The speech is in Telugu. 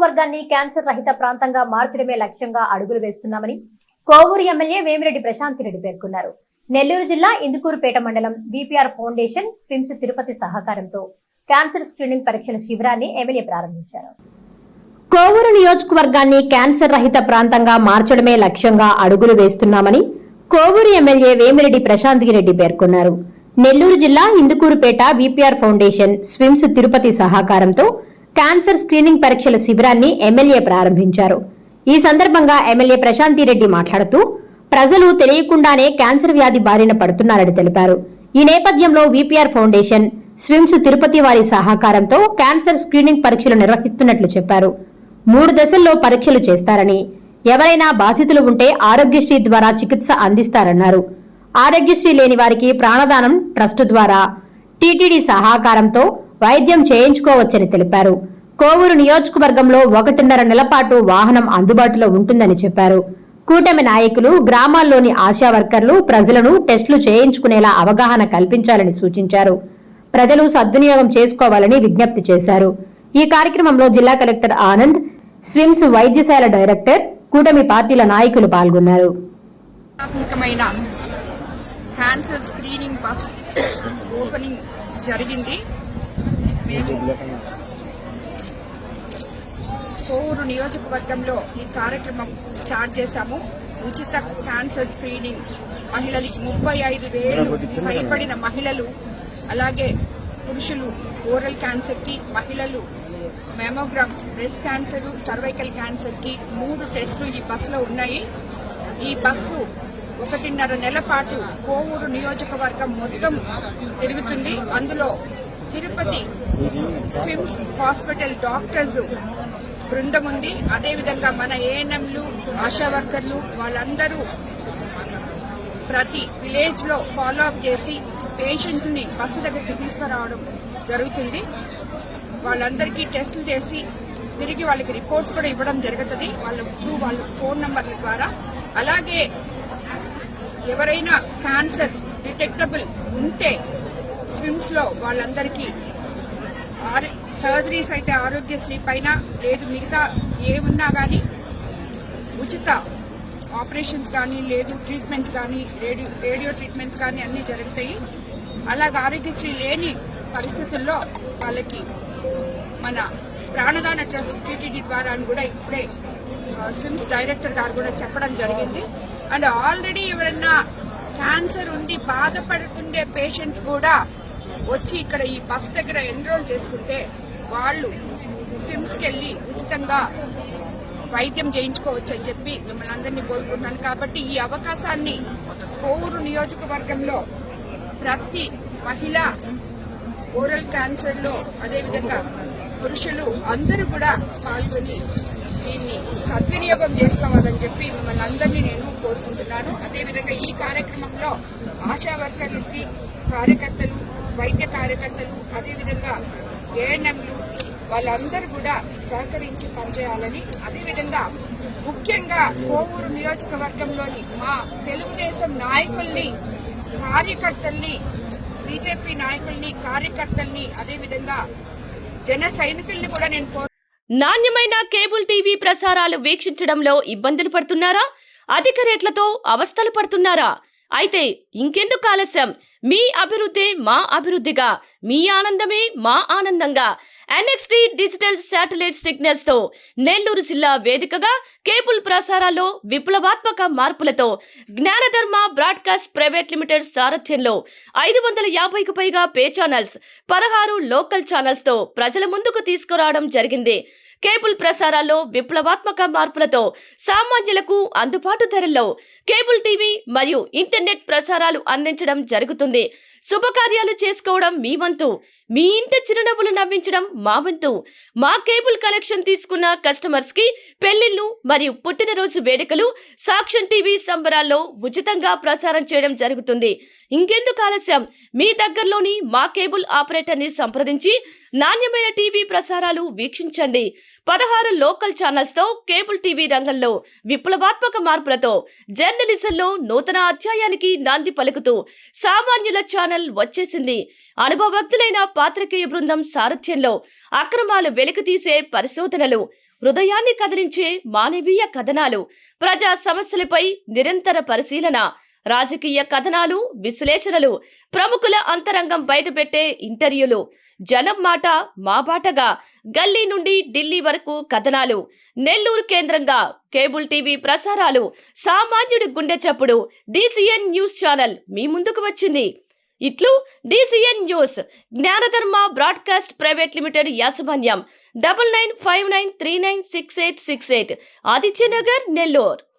నియోజకవర్గాన్ని క్యాన్సర్ రహిత ప్రాంతంగా మార్చడమే లక్ష్యంగా అడుగులు వేస్తున్నామని కోవూరు ఎమ్మెల్యే వేమిరెడ్డి ప్రశాంత్ రెడ్డి పేర్కొన్నారు. నెల్లూరు జిల్లా ఇందుకూరుపేట మండలం బీపీఆర్ ఫౌండేషన్ స్విమ్స్ తిరుపతి సహకారంతో క్యాన్సర్ స్క్రీనింగ్ పరీక్షల శిబిరాన్ని ఎమ్మెల్యే ప్రారంభించారు. కోవూరు నియోజకవర్గాన్ని క్యాన్సర్ రహిత ప్రాంతంగా మార్చడమే లక్ష్యంగా అడుగులు వేస్తున్నామని కోవూరు ఎమ్మెల్యే వేమిరెడ్డి ప్రశాంత్ రెడ్డి పేర్కొన్నారు. నెల్లూరు జిల్లా ఇందుకూరుపేట బీపీఆర్ ఫౌండేషన్ స్విమ్స్ తిరుపతి సహకారంతో క్యాన్సర్ స్క్రీనింగ్ పరీక్షల శిబిరాన్ని ఎమ్మెల్యే ప్రారంభించారు. ఈ సందర్భంగా ఎమ్మెల్యే ప్రశాంత్ రెడ్డి మాట్లాడుతూ ప్రజలు తెలియకుండానే క్యాన్సర్ వ్యాధి బారిన పడుతున్నారని తెలిపారు. ఈ నేపథ్యంలో వీపీఆర్ ఫౌండేషన్ స్విమ్స్ తిరుపతి వారి సహకారంతో క్యాన్సర్ స్క్రీనింగ్ పరీక్షలు నిర్వహిస్తున్నట్లు చెప్పారు. 3 దశల్లో పరీక్షలు చేస్తారని, ఎవరైనా బాధితులు ఉంటే ఆరోగ్యశ్రీ ద్వారా చికిత్స అందిస్తారన్నారు. ఆరోగ్యశ్రీ లేని వారికి ప్రాణదానం ట్రస్టు ద్వారా టీటీడీ సహకారంతో వైద్యం చేయించుకోవచ్చని తెలిపారు. కోవూరు నియోజకవర్గంలో 1.5 నెలల పాటు వాహనం అందుబాటులో ఉంటుందని చెప్పారు. కూటమి నాయకులు గ్రామాల్లోని ఆశా వర్కర్లు ప్రజలను టెస్టులు చేయించుకునేలా అవగాహన కల్పించాలని సూచించారు. ప్రజలు సద్వినియోగం చేసుకోవాలని విజ్ఞప్తి చేశారు. ఈ కార్యక్రమంలో జిల్లా కలెక్టర్ ఆనంద్, స్విమ్స్ వైద్యశాల డైరెక్టర్, కూటమి పార్టీల నాయకులు పాల్గొన్నారు. క్యాన్సర్ స్క్రీనింగ్ బస్ ఓపెనింగ్ జరిగింది. మేము కోవూరు నియోజకవర్గంలో ఈ కార్యక్రమం స్టార్ట్ చేశాము. ఉచిత క్యాన్సర్ స్క్రీనింగ్ మహిళలకి 35,000 భయపడిన మహిళలు, అలాగే పురుషులు ఓరల్ క్యాన్సర్ కి, మహిళలు mammogram, breast cancer, cervical cancer కి 3 టెస్టులు ఈ బస్సులో ఉన్నాయి. ఈ బస్సు 1.5 నెలల పాటు కోవూరు నియోజకవర్గం మొత్తం తిరుగుతుంది. అందులో తిరుపతి స్విమ్స్ హాస్పిటల్ డాక్టర్స్ బృందం ఉంది. అదేవిధంగా మన ఏఎన్ఎంలు, ఆశా వర్కర్లు వాళ్ళందరూ ప్రతి విలేజ్ లో ఫాలో అప్ చేసి పేషెంట్ ని బస్సు దగ్గరికి తీసుకురావడం జరుగుతుంది. వాళ్ళందరికీ టెస్టులు చేసి తిరిగి వాళ్ళకి రిపోర్ట్స్ కూడా ఇవ్వడం జరుగుతుంది వాళ్ళ ఫోన్ నంబర్ల ద్వారా. అలాగే ఎవరైనా క్యాన్సర్ డిటెక్టబుల్ ఉంటే స్విమ్స్ లో వాళ్ళందరికీ సర్జరీస్ అయితే ఆరోగ్యశ్రీ పైన, లేదు మిగతా ఏమున్నా కానీ ఉచిత ఆపరేషన్స్ కానీ, లేదు ట్రీట్మెంట్స్ కానీ, రేడియో ట్రీట్మెంట్స్ కానీ అన్నీ జరుగుతాయి. అలాగే ఆరోగ్యశ్రీ లేని పరిస్థితుల్లో వాళ్ళకి మన ప్రాణదాన ట్రస్ట్ టీటీడీ ద్వారా అని కూడా ఇప్పుడే స్విమ్స్ డైరెక్టర్ గారు కూడా చెప్పడం జరిగింది. అండ్ ఆల్రెడీ ఎవరైనా క్యాన్సర్ ఉండి బాధపడుతుండే పేషెంట్స్ కూడా వచ్చి ఇక్కడ ఈ బస్ దగ్గర ఎన్రోల్ చేసుకుంటే వాళ్ళు స్విమ్స్కి వెళ్ళి ఉచితంగా వైద్యం చేయించుకోవచ్చు అని చెప్పి మిమ్మల్ని అందరినీ కోరుకుంటున్నాను. కాబట్టి ఈ అవకాశాన్ని కోవూరు నియోజకవర్గంలో ప్రతి మహిళ ఓరల్ క్యాన్సర్లో, అదేవిధంగా పురుషులు అందరూ కూడా పాల్గొని దీన్ని సద్వినియోగం చేసుకోవాలని చెప్పి మిమ్మల్ని అందరినీ నేను కోరుకుంటున్నాను. అదేవిధంగా ఈ కార్యక్రమంలో ఆశా వర్కర్లకి, కార్యకర్తలు, వైద్య కార్యకర్తలు, అదేవిధంగా ఏఎన్ఎంలు వాళ్ళందరూ కూడా సహకరించి పనిచేయాలని, అదేవిధంగా ముఖ్యంగా కోవూరు నియోజకవర్గంలోని మా తెలుగుదేశం నాయకుల్ని, కార్యకర్తల్ని, బీజేపీ నాయకుల్ని, కార్యకర్తల్ని, అదేవిధంగా జన సైనికుల్ని కూడా నేను నాణ్యమైన కేబుల్ టీవీ ప్రసారాలు వీక్షించడంలో ఇబ్బందులు పడుతున్నారా? అధిక రేట్లతో అవస్థలు పడుతున్నారా? అయితే ఇంకెందుకు ఆలస్యం? మీ అభివృద్ధి మా అభివృద్ధిగా, మీ ఆనందమే మా ఆనందంగా NXT డిజిటల్ శాటిలైట్ సిగ్నల్స్ తో నెల్లూరు జిల్లా వేదికగా కేబుల్ ప్రసారాల్లో విప్లవాత్మక మార్పులతో జ్ఞానధర్మ బ్రాడ్కాస్ట్ ప్రైవేట్ లిమిటెడ్ సారథ్యంలో 550కు పైగా పే ఛానల్స్, 16 లోకల్ ఛానల్స్ తో ప్రజల ముందుకు తీసుకురావడం జరిగింది. కేబుల్ ప్రసారాల్లో విప్లవాత్మక మార్పులతో సామాన్యులకు అందుబాటు ధరల్లో కేబుల్ టీవీ మరియు ఇంటర్నెట్ ప్రసారాలు అందించడం జరుగుతుంది. శుభకార్యాలు చేసుకోవడం మీ వంతు, మీ ఇంటి చిరునవ్వులు నవ్వించడం మా వంతు. మా కేబుల్ కనెక్షన్ తీసుకున్న కస్టమర్స్ కి పెళ్లిళ్లు మరియు పుట్టినరోజు వేడుకలు సాక్ష్యం టీవీ సంబరాల్లో ఉచితంగా ప్రసారం చేయడం జరుగుతుంది. ఇంకెందుకు ఆలస్యం? మీ దగ్గరలోని మా కేబుల్ ఆపరేటర్ ని సంప్రదించి నాణ్యమైన టీవీ ప్రసారాలు వీక్షించండి. 16 లోకల్ ఛానల్స్ తో కేబుల్ టీవీ రంగంలో విప్లవాత్మక మార్పులతో జర్నలిజంలో నూతన అధ్యాయానికి నాంది పలుకుతూ సామాన్యుల ఛానల్ వచ్చేసింది. అనుభవజ్ఞులైన పాత్రికేయ బృందం సారథ్యంలో అక్రమాలు వెలికితీసే పరిశోధనలు, హృదయాన్ని కదిలించే మానవీయ కథనాలు, ప్రజా సమస్యలపై నిరంతర పరిశీలన, రాజకీయ కథనాలు, విశ్లేషణలు, ప్రముఖుల అంతరంగం బయటపెట్టే ఇంటర్వ్యూలు, జనం మాట మా బాటగా గల్లీ నుండి ఢిల్లీ వరకు కథనాలు. నెల్లూరు కేంద్రంగా కేబుల్ టీవీ ప్రసారాలు, సామాన్యుడి గుండె చప్పుడు DCN న్యూస్ ఛానల్ మీ ముందుకు వచ్చింది. ఇట్లు DCN news, జ్ఞానధర్మ broadcast private limited యాజమాన్యం, 9959396868, ఆదిత్యనగర్, నెల్లూరు.